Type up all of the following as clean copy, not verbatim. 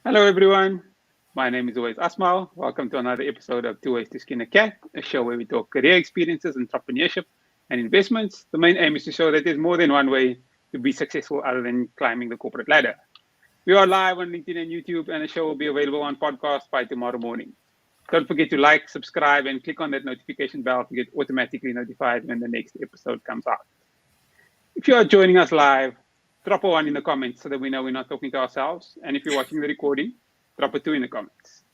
Hello, everyone. My name is always Asmal. Welcome to another episode of Tooways to Skin a Cat, a show where we talk career experiences, entrepreneurship, and investments. The main aim is to show that there's more than one way to be successful other than climbing the corporate ladder. We are live on LinkedIn and YouTube, and the show will be available on podcast by tomorrow morning. Don't forget to like, subscribe, and click on that notification bell to get automatically notified when the next episode comes out. If you are joining us live, drop a 1 in the comments so that we know we're not talking to ourselves. And if you're watching the recording, drop a 2 in the comments.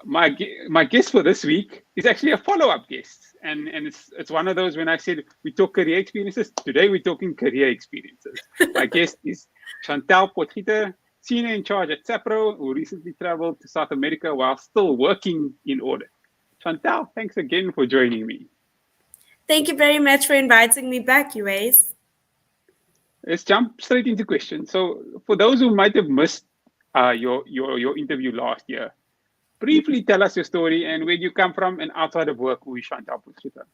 My guest for this week is actually a follow-up guest. And it's one of those when I said we talk career experiences. Today we're talking career experiences. My guest is Chantal Potgieter, Senior in Charge at SAPRO, who recently traveled to South America while still working in audit. Chantal, thanks again for joining me. Thank you very much for inviting me back, Tooways. Let's jump straight into questions. So, for those who might have missed your interview last year, briefly tell us your story and where you come from and outside of work. Who is Chantal Potgieter?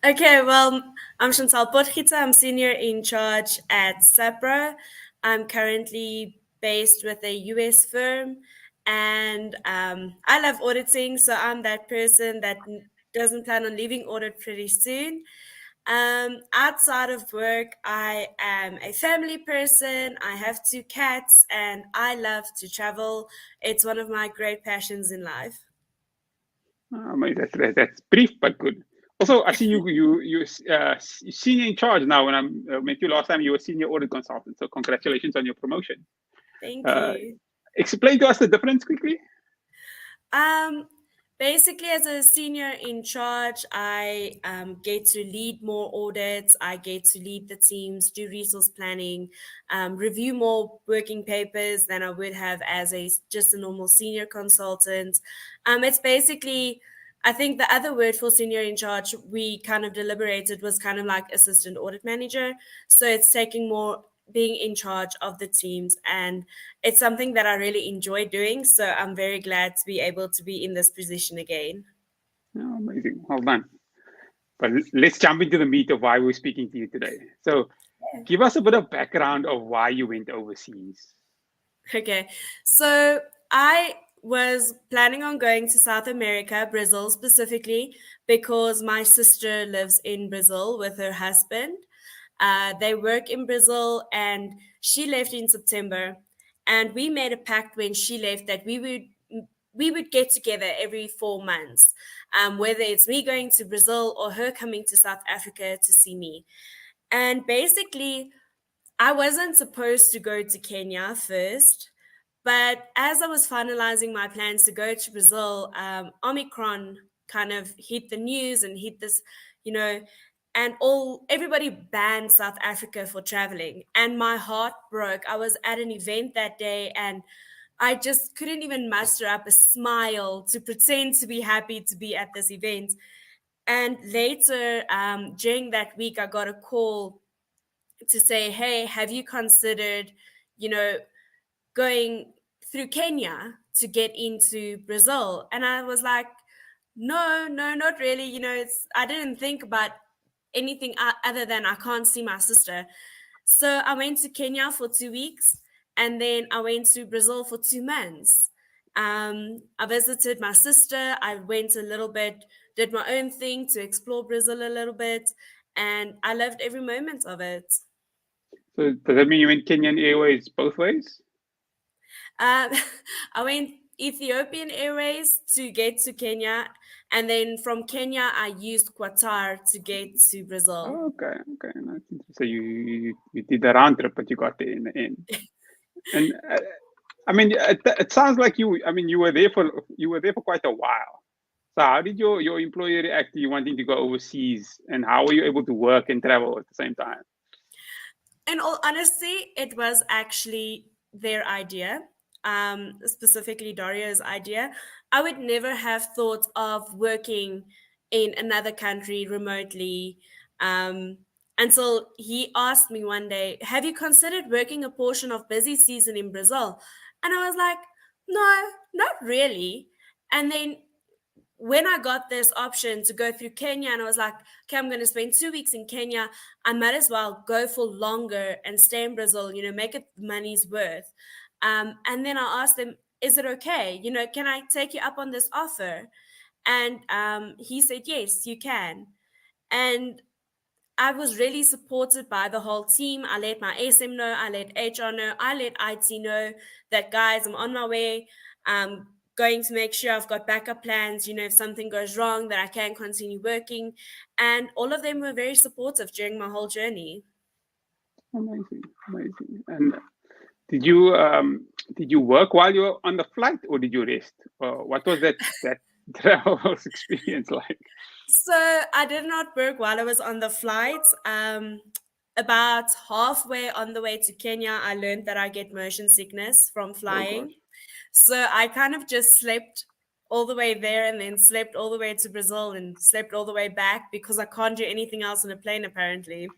Okay, well, I'm Chantal Potgieter. I'm Senior in Charge at SAPRO. I'm currently based with a US firm, and I love auditing, so I'm that person that doesn't plan on leaving audit pretty soon. Outside of work, I am a family person. I have 2 cats and I love to travel. It's one of my great passions in life. That's brief but good. Also, I see you're senior in charge now. When I met you last time, you were senior audit consultant. So congratulations on your promotion. Thank you. Explain to us the difference quickly. Basically, as a senior in charge, I get to lead more audits. I get to lead the teams, do resource planning, review more working papers than I would have as just a normal senior consultant. It's basically, I think the other word for senior in charge we kind of deliberated was kind of like assistant audit manager. So it's taking more being in charge of the teams, and it's something that I really enjoy doing. So I'm very glad to be able to be in this position again. Oh, amazing. Well done. But let's jump into the meat of why we're speaking to you today. So give us a bit of background of why you went overseas. Okay. So I was planning on going to South America, Brazil specifically, because my sister lives in Brazil with her husband. They work in Brazil, and she left in September. And we made a pact when she left that we would get together every 4 months, whether it's me going to Brazil or her coming to South Africa to see me. And basically, I wasn't supposed to go to Kenya first, but as I was finalizing my plans to go to Brazil, Omicron kind of hit the news and hit this, you know, and everybody banned South Africa for traveling, and my heart broke. I was at an event that day, and I just couldn't even muster up a smile to pretend to be happy to be at this event. And later, during that week, I got a call to say, "Hey, have you considered, you know, going through Kenya to get into Brazil?" And I was like, no, not really. I didn't think about anything other than I can't see my sister. So I went to Kenya for 2 weeks, and then I went to Brazil for 2 months. I visited my sister. I went a little bit, did my own thing to explore Brazil a little bit, and I loved every moment of it. So does that mean you went Kenyan Airways both ways? Um, I went Ethiopian Airways to get to Kenya, and then from Kenya, I used Qatar to get to Brazil. Oh, okay. Nice. So you did the round trip, but you got there in the end. And I mean, it sounds like you were there for quite a while. So how did your employer react to you wanting to go overseas, and how were you able to work and travel at the same time? In all honesty, it was actually their idea, specifically Dario's idea. I would never have thought of working in another country remotely, until he asked me one day, "Have you considered working a portion of busy season in Brazil?" And I was like, "No, not really." And then when I got this option to go through Kenya, and I was like, okay, I'm going to spend 2 weeks in Kenya, I might as well go for longer and stay in Brazil, make it money's worth. And then I asked him, is it okay? Can I take you up on this offer? And he said, yes, you can. And I was really supported by the whole team. I let my SM know, I let HR know, I let IT know that, guys, I'm on my way. I'm going to make sure I've got backup plans, if something goes wrong, that I can continue working. And all of them were very supportive during my whole journey. Amazing, amazing. And did you work while you were on the flight, or did you rest? What was that travel experience like? So I did not work while I was on the flight. About halfway on the way to Kenya, I learned that I get motion sickness from Oh gosh. flying. So I kind of just slept all the way there and then slept all the way to Brazil and slept all the way back because I can't do anything else on a plane, apparently.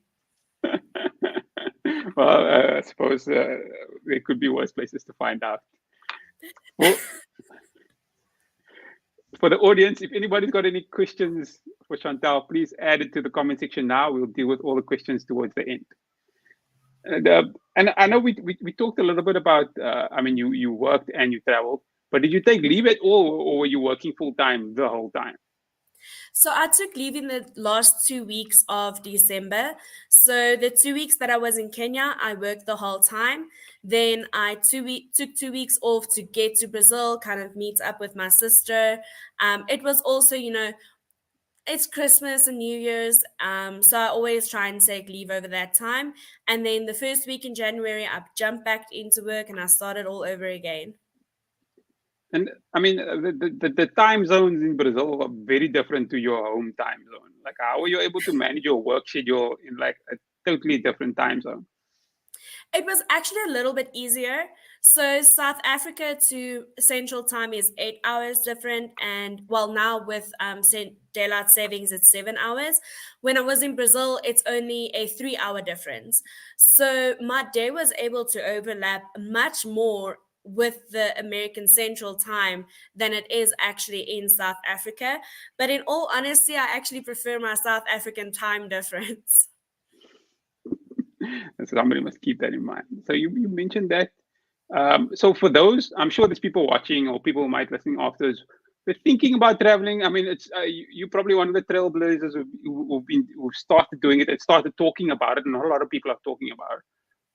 Well, I suppose there could be worse places to find out. Well, for the audience, if anybody's got any questions for Chantal, please add it to the comment section now. We'll deal with all the questions towards the end. And I know we talked a little bit about, I mean, you worked and you traveled, but did you take leave at all, or were you working full time the whole time? So I took leave in the last 2 weeks of December. So the 2 weeks that I was in Kenya, I worked the whole time. Then I took 2 weeks off to get to Brazil, kind of meet up with my sister. It was also, it's Christmas and New Year's, so I always try and take leave over that time. And then the first week in January, I jumped back into work and I started all over again. And I mean, the time zones in Brazil are very different to your home time zone. Like, how were you able to manage your work schedule in like a totally different time zone? It was actually a little bit easier. So South Africa to Central Time is 8 hours different, and well, now with daylight savings, it's 7 hours. When I was in Brazil, it's only a 3 hour difference. So my day was able to overlap much more with the American Central Time than it is actually in South Africa. But in all honesty, I actually prefer my South African time difference. Somebody must keep that in mind. So you mentioned that. So for those, I'm sure there's people watching or people who might listening after this, but thinking about traveling. I mean, it's you're probably one of the trailblazers who've started doing it and started talking about it, and not a lot of people are talking about it.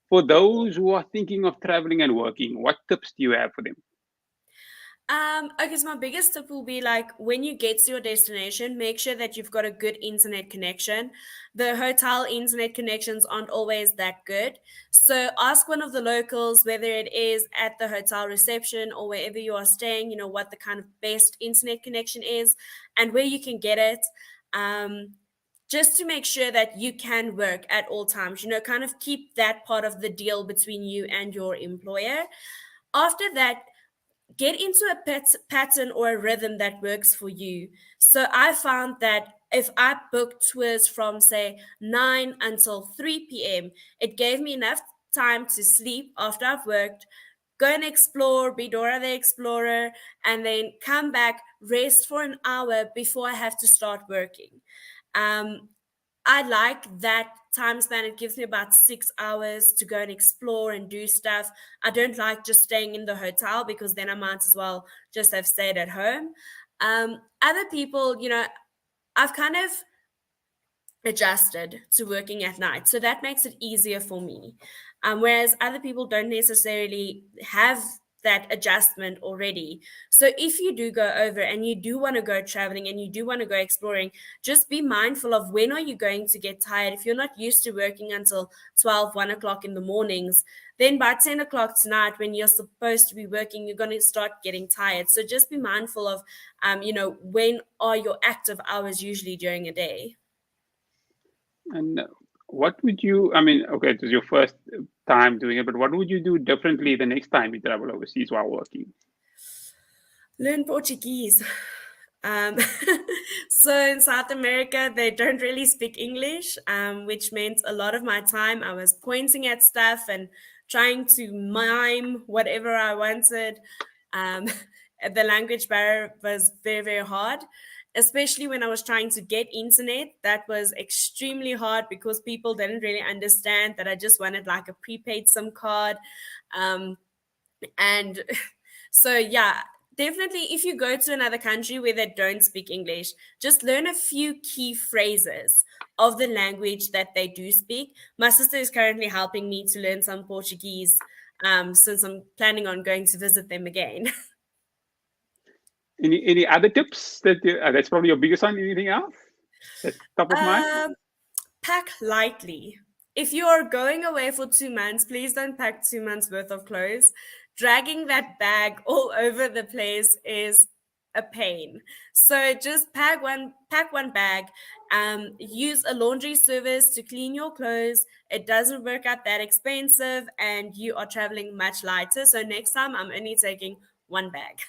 For those who are thinking of traveling and working, what tips do you have for them? Okay, so my biggest tip will be like when you get to your destination, make sure that you've got a good internet connection. The hotel internet connections aren't always that good. So ask one of the locals, whether it is at the hotel reception or wherever you are staying, what the kind of best internet connection is and where you can get it. Um, just to make sure that you can work at all times, kind of keep that part of the deal between you and your employer. After that, get into a pattern or a rhythm that works for you. So I found that if I booked tours from, say, 9 until 3 p.m., it gave me enough time to sleep after I've worked, go and explore, be Dora the Explorer, and then come back, rest for an hour before I have to start working. Um, I like that time span. It gives me about 6 hours to go and explore and do stuff. I don't like just staying in the hotel because then I might as well just have stayed at home. Other people, I've kind of adjusted to working at night. So that makes it easier for me. Whereas other people don't necessarily have that adjustment already. So if you do go over and you do want to go traveling and you do want to go exploring, just be mindful of when are you going to get tired. If you're not used to working until 12, 1 o'clock in the mornings, then by 10 o'clock tonight, when you're supposed to be working, you're going to start getting tired. So just be mindful of, when are your active hours usually during a day. And what would you? I mean, okay, it was your first time doing it, but what would you do differently the next time you travel overseas while working? Learn Portuguese. Um, so in South America, they don't really speak English, which meant a lot of my time I was pointing at stuff and trying to mime whatever I wanted. Um, the language barrier was very, very hard, especially when I was trying to get internet. That was extremely hard because people didn't really understand that I just wanted like a prepaid SIM card. Um, And so, yeah, definitely if you go to another country where they don't speak English, just learn a few key phrases of the language that they do speak. My sister is currently helping me to learn some Portuguese, since I'm planning on going to visit them again. Any other tips that's probably your biggest one? Anything else that's top of mind? um, Pack lightly. If you are going away for 2 months, please don't pack 2 months worth of clothes. Dragging that bag all over the place is a pain. So just pack one bag. Use a laundry service to clean your clothes. It doesn't work out that expensive, and you are traveling much lighter. So next time, I'm only taking one bag.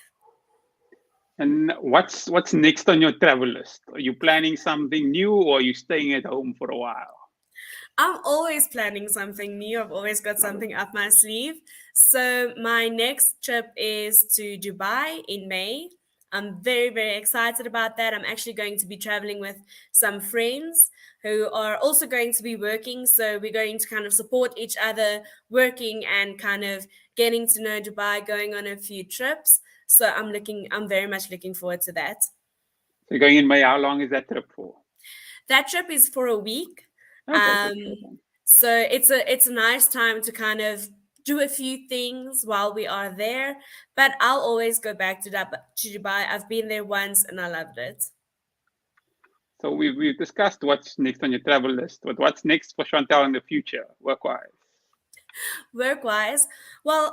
And what's next on your travel list? Are you planning something new, or are you staying at home for a while? I'm always planning something new. I've always got something up my sleeve. So my next trip is to Dubai in May. I'm very, very excited about that. I'm actually going to be traveling with some friends who are also going to be working. So we're going to kind of support each other working and kind of getting to know Dubai, going on a few trips. So I'm very much looking forward to that. So you're going in May. How long is that trip for? That trip is for a week. Okay, so it's short Um, time. so it's a nice time to kind of do a few things while we are there. But I'll always go back to Dubai. I've been there once and I loved it. So we've discussed what's next on your travel list, but what's next for Chantal in the future, work-wise? Work wise, well,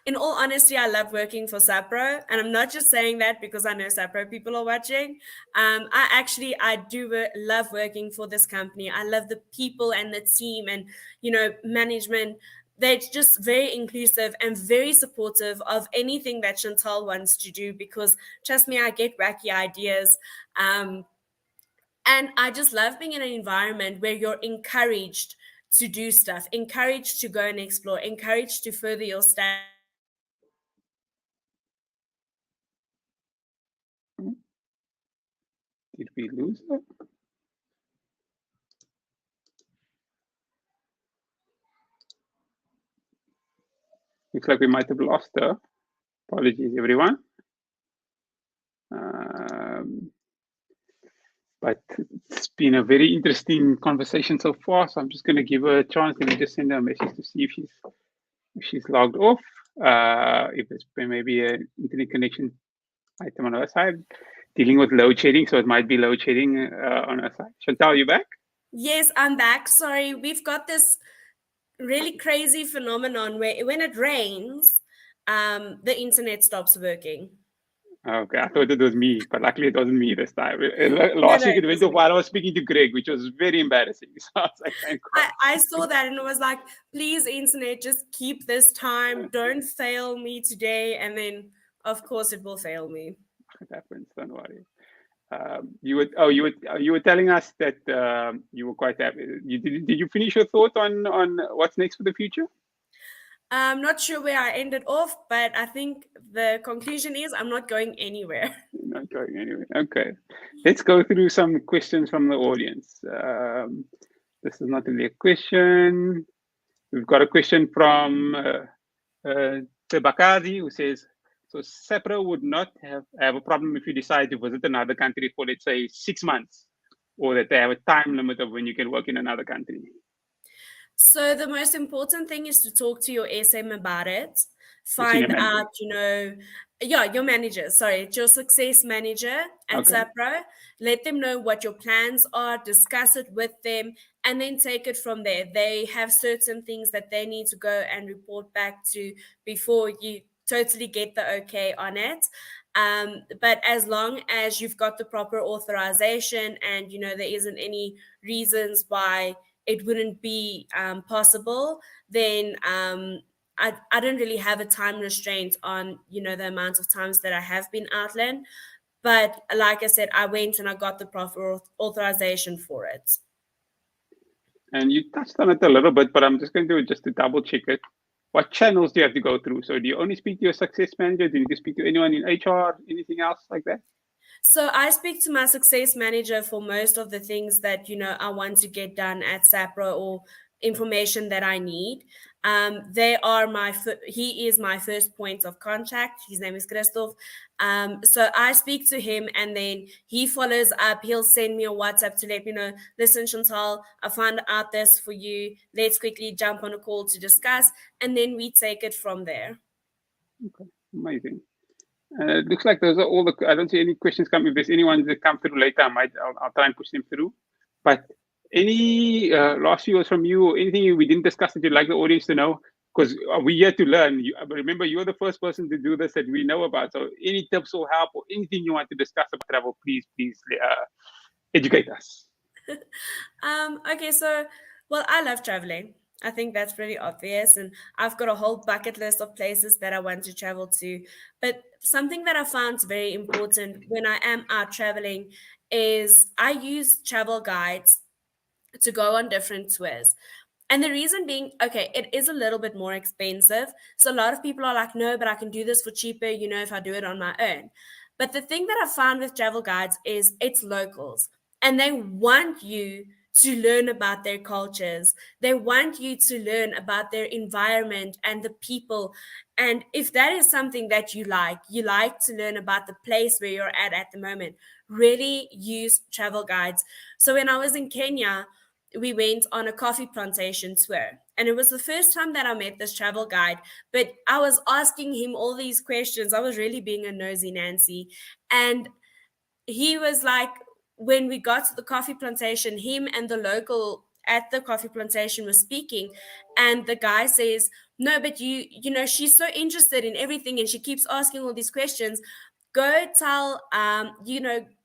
in all honesty, I love working for SAPRO, and I'm not just saying that because I know SAPRO people are watching. I love working for this company. I love the people and the team, and management. They're just very inclusive and very supportive of anything that Chantal wants to do. Because trust me, I get wacky ideas. And I just love being in an environment where you're encouraged to do stuff, encouraged to go and explore, encouraged to further your studies. And I just love being in an environment where you're encouraged to Did do we stuff, lose her? encouraged to further your studies. Looks like we might have lost her. Apologies, everyone. Um, but it's been a very interesting conversation so far. So I'm just going to give her a chance. Let me just send her a message to see if she's logged off. If it's maybe an internet connection item on our side. Dealing with load shedding, so it might be load shedding on our side. Chantal, you back? Yes, I'm back. Sorry, we've got this really crazy phenomenon where when it rains, the internet stops working. Okay, I thought it was me, but luckily it wasn't me this time. No, Last no, week it it went wasn't off me. while I was speaking to Greg, which was very embarrassing. So I was like, thank God. I saw that and it was like, please, internet, just keep this time. Don't fail me today. And then, of course, it will fail me. It happens, don't worry. You were telling us that you were quite happy. Did you finish your thought on what's next for the future? I'm not sure where I ended off, but I think the conclusion is I'm not going anywhere. You're not going anywhere. Okay, let's go through some questions from the audience. This is not really a question. We've got a question from Tebakazi, who says, so SAPRO would not have a problem if you decide to visit another country for, let's say, 6 months, or that they have a time limit of when you can work in another country. So the most important thing is to talk to your SM about it. The senior Find manager. out, yeah, your manager, sorry, your success manager at Okay. SAPRO. Let them know what your plans are, discuss it with them, and then take it from there. They have certain things that they need to go and report back to before you totally get the okay on it. But as long as you've got the proper authorization and there isn't any reasons why it wouldn't be possible, then I don't really have a time restraint on the amount of times that I have been outland. But like I said, I went and I got the proper authorization for it. And you touched on it a little bit, but I'm just going to double check it. What channels do you have to go through? So do you only speak to your success manager? Do you need to speak to anyone in HR? Anything else like that? So I speak to my success manager for most of the things that I want to get done at SAPRO or information that I need. He is my first point of contact. His name is Christoph. So I speak to him, and then he follows up. He'll send me a WhatsApp to let me know, listen, Chantal, I found out this for you. Let's quickly jump on a call to discuss, and then we take it from there. Okay, amazing. It looks like those are all the. I don't see any questions coming. If there's anyone that come through later, I'll try and push them through. But any last few words from you, or anything we didn't discuss that you'd like the audience to know? Because we're here to learn. Remember, you're the first person to do this that we know about. So any tips or help or anything you want to discuss about travel, please educate us. Okay, so, well, I love traveling. I think that's pretty obvious. And I've got a whole bucket list of places that I want to travel to. But something that I found very important when I am out traveling is I use travel guides to go on different tours. And the reason being, okay, it is a little bit more expensive. So a lot of people are like, no, but I can do this for cheaper, if I do it on my own. But the thing that I found with travel guides is it's locals, and they want you to learn about their cultures. They want you to learn about their environment and the people. And if that is something that you like to learn about the place where you're at the moment, really use travel guides. So when I was in Kenya, we went on a coffee plantation tour. And it was the first time that I met this travel guide, but I was asking him all these questions. I was really being a nosy Nancy. And he was like, when we got to the coffee plantation, him and the local at the coffee plantation was speaking, and the guy says, no, but she's so interested in everything and she keeps asking all these questions. Go tell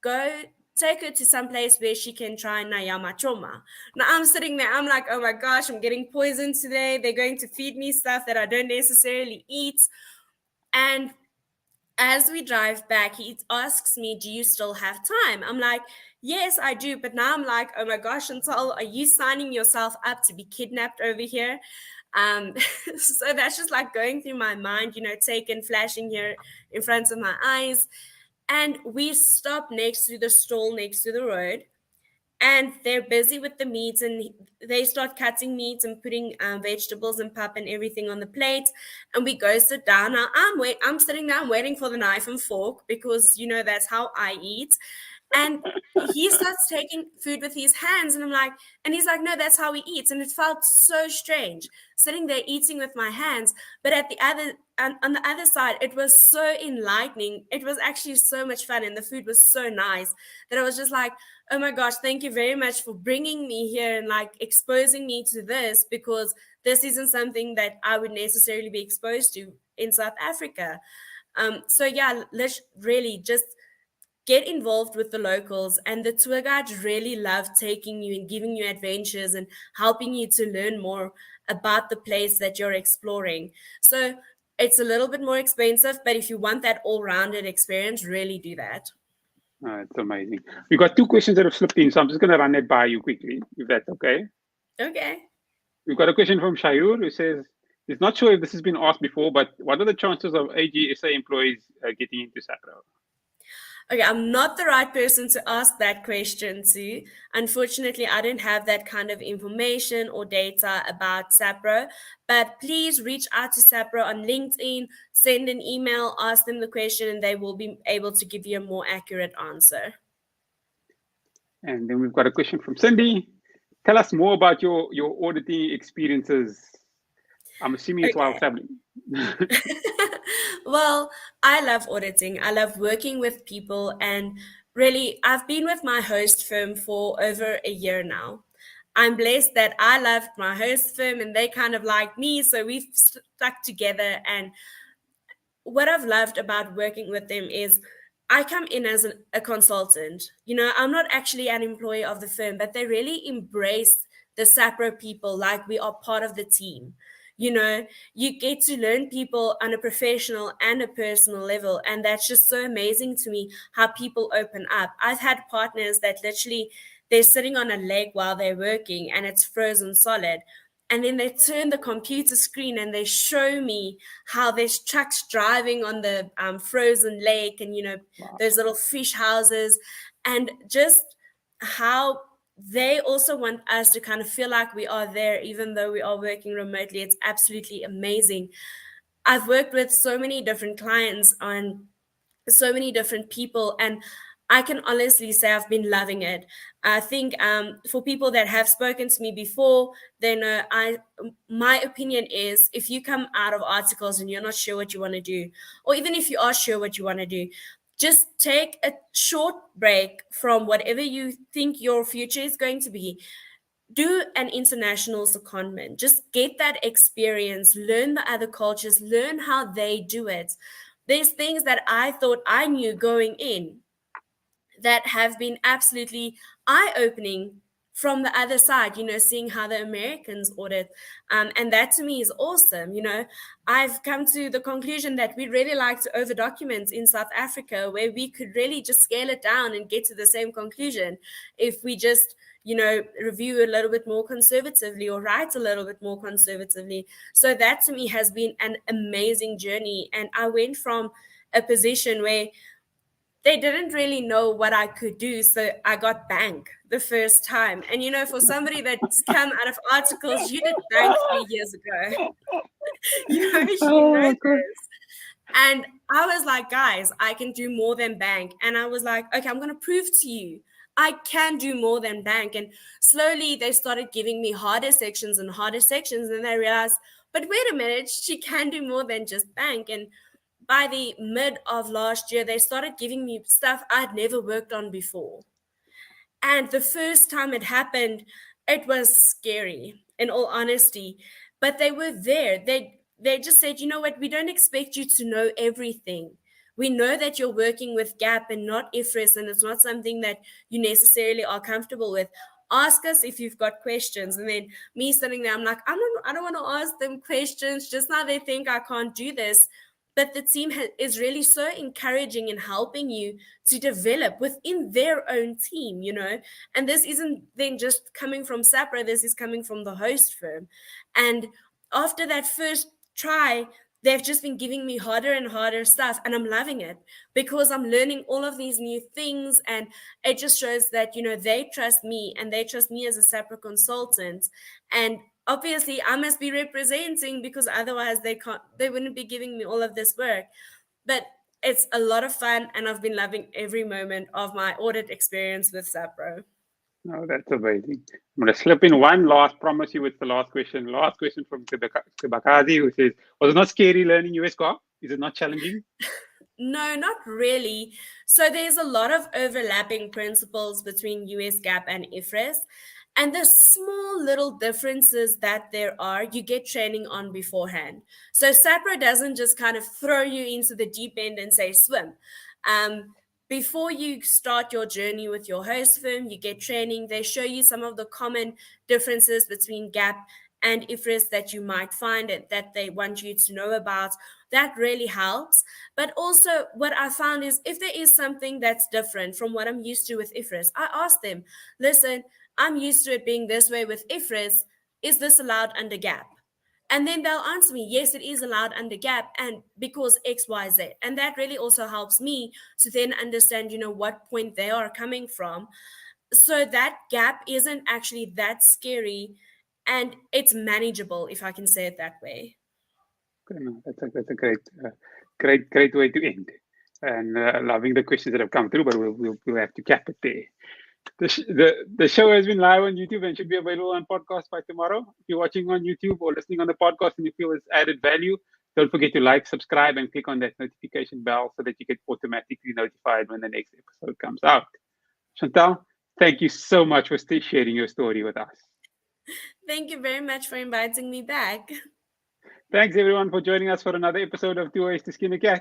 go take her to some place where she can try Nayama Choma. Now I'm sitting there, I'm like, oh my gosh, I'm getting poisoned today. They're going to feed me stuff that I don't necessarily eat. And as we drive back, he asks me, do you still have time? I'm like, yes, I do. But now I'm like, oh my gosh, Chantal, are you signing yourself up to be kidnapped over here? Um, so that's just like going through my mind, taken, flashing here in front of my eyes. And we stop next to the stall next to the road, and they're busy with the meats, and they start cutting meats and putting vegetables and pap and everything on the plate, and we go sit down. Now I'm sitting down waiting for the knife and fork, because that's how I eat. And he starts taking food with his hands, and I'm like, and he's like, no, that's how he eats. And it felt so strange sitting there eating with my hands. But at the other on the other side, it was so enlightening. It was actually so much fun, and the food was so nice that I was just like, oh my gosh, thank you very much for bringing me here and like exposing me to this, because this isn't something that I would necessarily be exposed to in South Africa. So yeah, let's really just get involved with the locals, and the tour guides really love taking you and giving you adventures and helping you to learn more about the place that you're exploring. So it's a little bit more expensive, but if you want that all-rounded experience, really do that. It's amazing. We've got two questions that have slipped in, so I'm just going to run it by you quickly, if that's okay. Okay. We've got a question from Shayur who says, he's not sure if this has been asked before, but what are the chances of AGSA employees getting into SAPRO? Okay, I'm not the right person to ask that question to. Unfortunately, I don't have that kind of information or data about SAPRO, but please reach out to SAPRO on LinkedIn, send an email, ask them the question, and they will be able to give you a more accurate answer. And then we've got a question from Cindy. Tell us more about your auditing experiences. I'm assuming it's while traveling. Well, I love auditing. I love working with people. And really, I've been with my host firm for over a year now. I'm blessed that I loved my host firm and they kind of like me. So we've stuck together. And what I've loved about working with them is I come in as a consultant. I'm not actually an employee of the firm, but they really embrace the SAPRO people like we are part of the team. You get to learn people on a professional and a personal level. And that's just so amazing to me how people open up. I've had partners that literally they're sitting on a leg while they're working and it's frozen solid. And then they turn the computer screen and they show me how there's trucks driving on the frozen lake and, Wow. those little fish houses, and just how they also want us to kind of feel like we are there, even though we are working remotely. It's absolutely amazing. I've worked with so many different clients on so many different people, and I can honestly say I've been loving it. I think for people that have spoken to me before, they know my opinion is, if you come out of articles and you're not sure what you want to do, or even if you are sure what you want to do, just take a short break from whatever you think your future is going to be. Do an international secondment. Just get that experience, learn the other cultures, learn how they do it. There's things that I thought I knew going in that have been absolutely eye-opening from the other side, seeing how the Americans audit. And that to me is awesome. I've come to the conclusion that we really like to over document in South Africa, where we could really just scale it down and get to the same conclusion if we just review a little bit more conservatively or write a little bit more conservatively. So that to me has been an amazing journey. And I went from a position where they didn't really know what I could do. So I got bank the first time. And, for somebody that's come out of articles, you did bank 3 years ago. She Oh knows my God. this. And I was like, guys, I can do more than bank. And I was like, okay, I'm going to prove to you I can do more than bank. And slowly they started giving me harder sections and harder sections. And I realized, but wait a minute, she can do more than just bank. And by the mid of last year, they started giving me stuff I'd never worked on before. And the first time it happened, it was scary, in all honesty. But they were there. They just said, you know what, we don't expect you to know everything. We know that you're working with GAP and not IFRS, and it's not something that you necessarily are comfortable with. Ask us if you've got questions. And then me sitting there, I'm like, I don't want to ask them questions. Just now they think I can't do this. But the team is really so encouraging and helping you to develop within their own team, and this isn't then just coming from SAPRO, this is coming from the host firm. And after that first try, they've just been giving me harder and harder stuff, and I'm loving it because I'm learning all of these new things. And it just shows that they trust me, and they trust me as a SAPRO consultant. And obviously I must be representing, because otherwise they wouldn't be giving me all of this work. But it's a lot of fun, and I've been loving every moment of my audit experience with SAPRO. No, that's amazing. I'm going to slip in one last, promise you it's the last question. Last question from Tibakazi, who says, was it not scary learning US GAAP? Is it not challenging? No, not really. So there's a lot of overlapping principles between US GAAP and IFRS. And the small little differences that there are, you get training on beforehand. So SAPRO doesn't just kind of throw you into the deep end and say swim. Before you start your journey with your host firm, you get training. They show you some of the common differences between GAAP and IFRS that you might find it, that they want you to know about. That really helps. But also what I found is, if there is something that's different from what I'm used to with IFRS, I ask them, listen, I'm used to it being this way with IFRS. Is this allowed under GAAP? And then they'll answer me, yes, it is allowed under GAAP, and because X, Y, Z. And that really also helps me to then understand, what point they are coming from. So that gap isn't actually that scary, and it's manageable, if I can say it that way. Okay, no, that's a great way to end. And loving the questions that have come through, but we'll have to cap it there. The show has been live on YouTube and should be available on podcast by tomorrow. If you're watching on YouTube or listening on the podcast and you feel it's added value, don't forget to like, subscribe, and click on that notification bell so that you get automatically notified when the next episode comes out. Chantal, thank you so much for sharing your story with us. Thank you very much for inviting me back. Thanks everyone for joining us for another episode of Tooways to Skin a Cat.